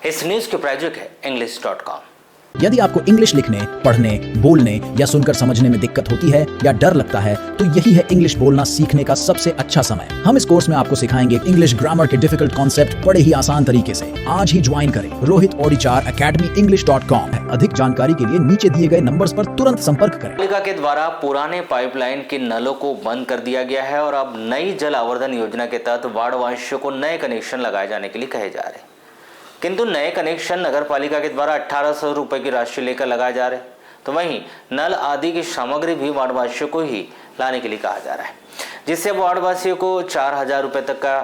इस न्यूज के प्रायोजक है English.com। यदि आपको इंग्लिश लिखने, पढ़ने, बोलने या सुनकर समझने में दिक्कत होती है या डर लगता है तो यही है इंग्लिश बोलना सीखने का सबसे अच्छा समय। हम इस कोर्स में आपको सिखाएंगे इंग्लिश ग्रामर के डिफिकल्ट कॉन्सेप्ट बड़े ही आसान तरीके से। आज ही ज्वाइन करें रोहित ओडिचार अकेडमी English.com। अधिक जानकारी के लिए नीचे दिए गए नंबर्स पर तुरंत संपर्क करें। पालिका के द्वारा पुराने पाइपलाइन के नलों को बंद कर दिया गया है और अब नई जल आवर्धन योजना के तहत वार्डवासियों को नए कनेक्शन लगाए जाने के लिए कहे जा रहे हैं, किंतु नए कनेक्शन नगर पालिका के द्वारा 1800 रुपये की राशि लेकर लगाए जा रहे हैं, तो वहीं नल आदि की सामग्री भी वार्डवासियों को ही लाने के लिए कहा जा रहा है, जिससे वार्डवासियों को 4000 रुपये तक का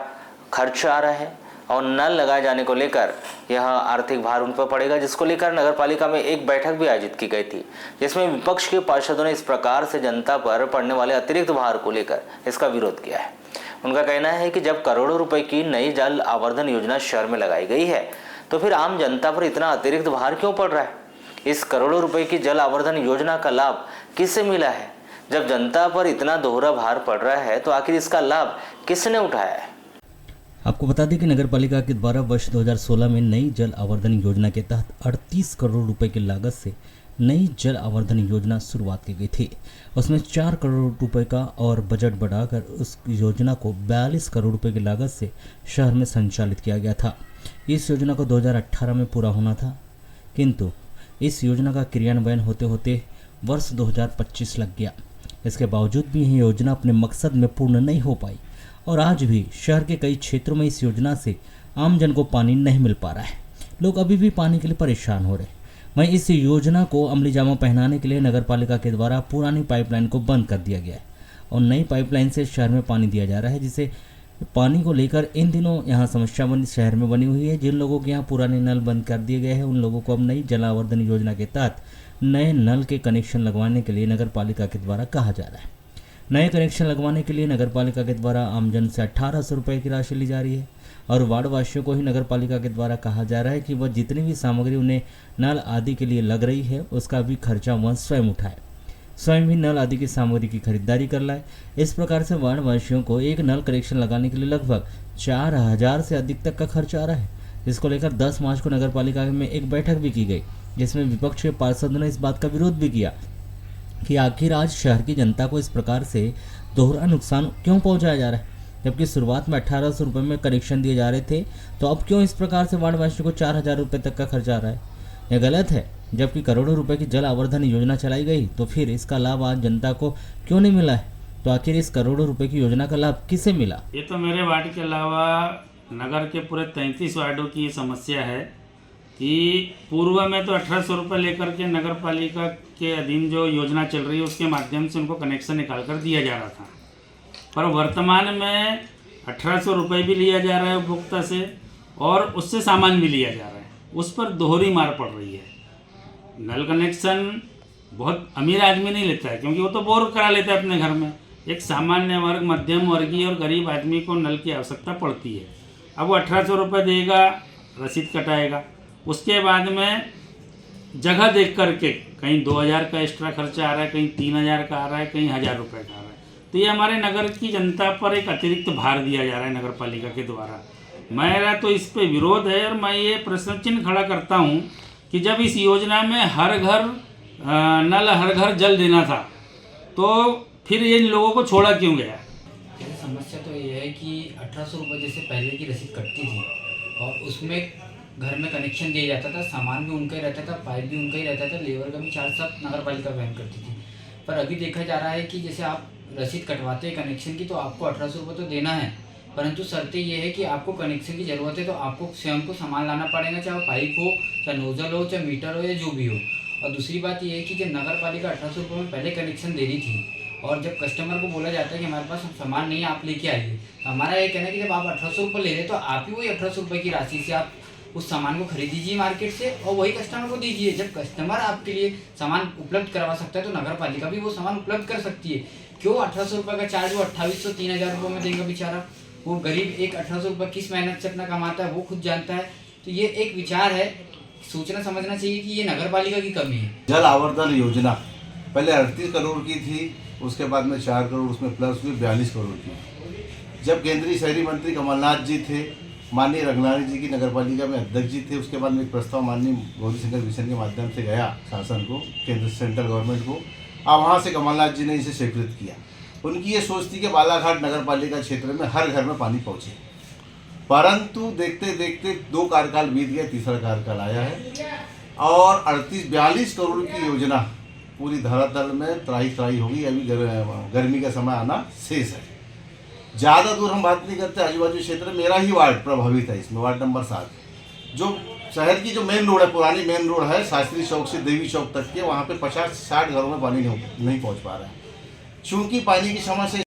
खर्च आ रहा है और नल लगाए जाने को लेकर यह आर्थिक भार उन पर पड़ेगा, जिसको लेकर नगर पालिका में एक बैठक भी आयोजित की गई थी, जिसमें विपक्ष के पार्षदों ने इस प्रकार से जनता पर पड़ने वाले अतिरिक्त भार को लेकर इसका विरोध किया है। उनका कहना है कि जब करोड़ों रुपए की नई जल आवर्धन योजना शहर में लगाई गई है तो फिर आम जनता पर इतना अतिरिक्त भार क्यों पड़ रहा है। इस करोड़ों रुपए की जल आवर्धन योजना का लाभ किससे मिला है। जब जनता पर इतना दोहरा भार पड़ रहा है तो आखिर इसका लाभ किसने उठाया है। आपको बता दें कि नगर पालिका के द्वारा वर्ष 2016 में नई जल आवर्धन योजना के तहत 38 करोड़ रुपए की लागत से नई जल आवर्धन योजना शुरुआत की गई थी। उसमें 4 करोड़ रुपए का और बजट बढ़ाकर उस योजना को 42 करोड़ रुपए की लागत से शहर में संचालित किया गया था। इस योजना को 2018 में पूरा होना था, किंतु इस योजना का क्रियान्वयन होते होते वर्ष 2025 लग गया। इसके बावजूद भी यह योजना अपने मकसद में पूर्ण नहीं हो पाई और आज भी शहर के कई क्षेत्रों में इस योजना से आम जन को पानी नहीं मिल पा रहा है। लोग अभी भी पानी के लिए परेशान हो रहे हैं। वहीं इस योजना को अमली जामा पहनाने के लिए नगर पालिका के द्वारा पुरानी पाइपलाइन को बंद कर दिया गया है और नई पाइपलाइन से शहर में पानी दिया जा रहा है, जिसे पानी को लेकर इन दिनों यहाँ समस्या शहर में बनी हुई है। जिन लोगों के यहाँ पुराने नल बंद कर दिए गए हैं उन लोगों को अब नई जल आवर्धन योजना के तहत नए नल के कनेक्शन लगवाने के लिए नगर पालिका के द्वारा कहा जा रहा है। नए कनेक्शन लगवाने के लिए नगर पालिका के द्वारा आमजन से 1800 रुपये की राशि ली जा रही है और वार्डवासियों को ही नगर पालिका के द्वारा कहा जा रहा है कि वह जितनी भी सामग्री उन्हें नल आदि के लिए लग रही है उसका भी खर्चा वह स्वयं उठाए, स्वयं भी नल आदि की सामग्री की खरीदारी कर लाए। इस प्रकार से वार्डवासियों को एक नल कनेक्शन लगाने के लिए लगभग 4000 से अधिक तक का खर्च आ रहा है। इसको लेकर 10 मार्च को नगर पालिका में एक बैठक भी की गई, जिसमें विपक्ष के पार्षदों ने इस बात का विरोध भी किया कि आखिर आज शहर की जनता को इस प्रकार से दोहरा नुकसान क्यों पहुंचाया जा रहा है। जबकि शुरुआत में 1800 रुपये में कनेक्शन दिए जा रहे थे, तो अब क्यों इस प्रकार से वार्डवासियों को 4000 रुपये तक का खर्च आ रहा है। यह गलत है। जबकि करोड़ों रुपए की जल आवर्धन योजना चलाई गई तो फिर इसका लाभ आज जनता को क्यों नहीं मिला है। तो आखिर इस करोड़ों रुपए की योजना का लाभ किसे मिला। ये तो मेरे वार्ड के अलावा नगर के पूरे 33 वार्डों की ये समस्या है कि पूर्व में तो 1800 रुपये लेकर के नगर पालिका के अधीन जो योजना चल रही है उसके माध्यम से उनको कनेक्शन निकाल कर दिया जा रहा था, पर वर्तमान में 1800 रुपये भी लिया जा रहा है उपभोक्ता से और उससे सामान भी लिया जा रहा है। उस पर दोहरी मार पड़ रही है। नल कनेक्शन बहुत अमीर आदमी नहीं लेता है, क्योंकि वो तो बोर करा लेता है अपने घर में। एक सामान्य वर्ग, मध्यम वर्गीय और गरीब आदमी को नल की आवश्यकता पड़ती है। अब वो 1800 रुपये देगा, रसीद कटाएगा, उसके बाद में जगह देख करके कहीं 2000 का एक्स्ट्रा खर्चा आ रहा है, कहीं 3000 का आ रहा है, कहीं 1000 रुपये का आ रहा है। तो ये हमारे नगर की जनता पर एक अतिरिक्त भार दिया जा रहा है नगर पालिका के द्वारा। मेरा तो इस पे विरोध है और मैं ये प्रश्न चिन्ह खड़ा करता हूँ कि जब इस योजना में हर घर नल, हर घर जल देना था, तो फिर ये लोगों को छोड़ा क्यों गया। समस्या तो ये है कि 1800 रुपये जैसे पहले की रसीद कटती थी और उसमें घर में कनेक्शन दिया जाता था, सामान भी उनका ही रहता था, पाइप भी उनका ही रहता था, लेबर का भी चार्ज सब नगर पालिका वहन करती थी। पर अभी देखा जा रहा है कि जैसे आप रसीद कटवाते हैं कनेक्शन की तो आपको 1800 रुपये तो देना है, परंतु शर्तें ये है कि आपको कनेक्शन की ज़रूरत है तो आपको स्वयं को सामान लाना पड़ेगा, चाहे पाइप हो, चाहे नोजल हो, चाहे मीटर हो या जो भी हो। और दूसरी बात ये है कि जब नगर पालिका 1800 रुपये में पहले कनेक्शन दे रही थी और जब कस्टमर को बोला जाता है कि हमारे पास सामान नहीं है, आप लेके आइए, हमारा ये कहना है कि जब आप 1800 रुपये ले रहे तो आप ही वही 1800 रुपये की राशि से आप उस सामान को खरीद दीजिए मार्केट से और वही कस्टमर को दीजिए। जब कस्टमर आपके लिए सामान उपलब्ध करवा सकता है तो नगर पालिका भी वो सामान उपलब्ध कर सकती है। क्यों 1800 रुपये का चार्ज वो 2800 3000 रुपये में देगा बेचारा। वो गरीब एक 1800 रुपये किस मेहनत से अपना कमाता है वो खुद जानता है। तो ये एक विचार है, सोचना समझना चाहिए कि ये नगर पालिका की कमी है। जल आवर्धन योजना पहले 38 करोड़ की थी, उसके बाद में 4 करोड़, उसमें प्लस हुई 42 करोड़ की। जब केंद्रीय शहरी मंत्री कमलनाथ जी थे माननीय रंगनारी जी की नगर पालिका में अध्यक्ष जी थे। उसके बाद में एक प्रस्ताव माननीय गौरीशंकर मिशन के माध्यम से गया शासन को, केंद्र सेंट्रल गवर्नमेंट को। अब वहाँ से कमलनाथ जी ने इसे स्वीकृत किया। उनकी ये सोच थी कि बालाघाट नगर पालिका क्षेत्र में हर घर में पानी पहुँचे, परंतु देखते देखते 2 कार्यकाल बीत गए, तीसरा कार्यकाल आया है और 42 करोड़ की योजना पूरी धरातल में त्राही होगी। अभी गर्मी का समय आना शेष है। ज़्यादा दूर हम बात नहीं करते, आजू बाजू क्षेत्र मेरा ही वार्ड प्रभावित है इसमें, वार्ड नंबर 7। जो शहर की जो मेन रोड है, पुरानी मेन रोड है, शास्त्री चौक से देवी चौक तक के, वहाँ पे 50-60 घरों में पानी नहीं पहुँच पा रहा है। चूँकि पानी की समस्या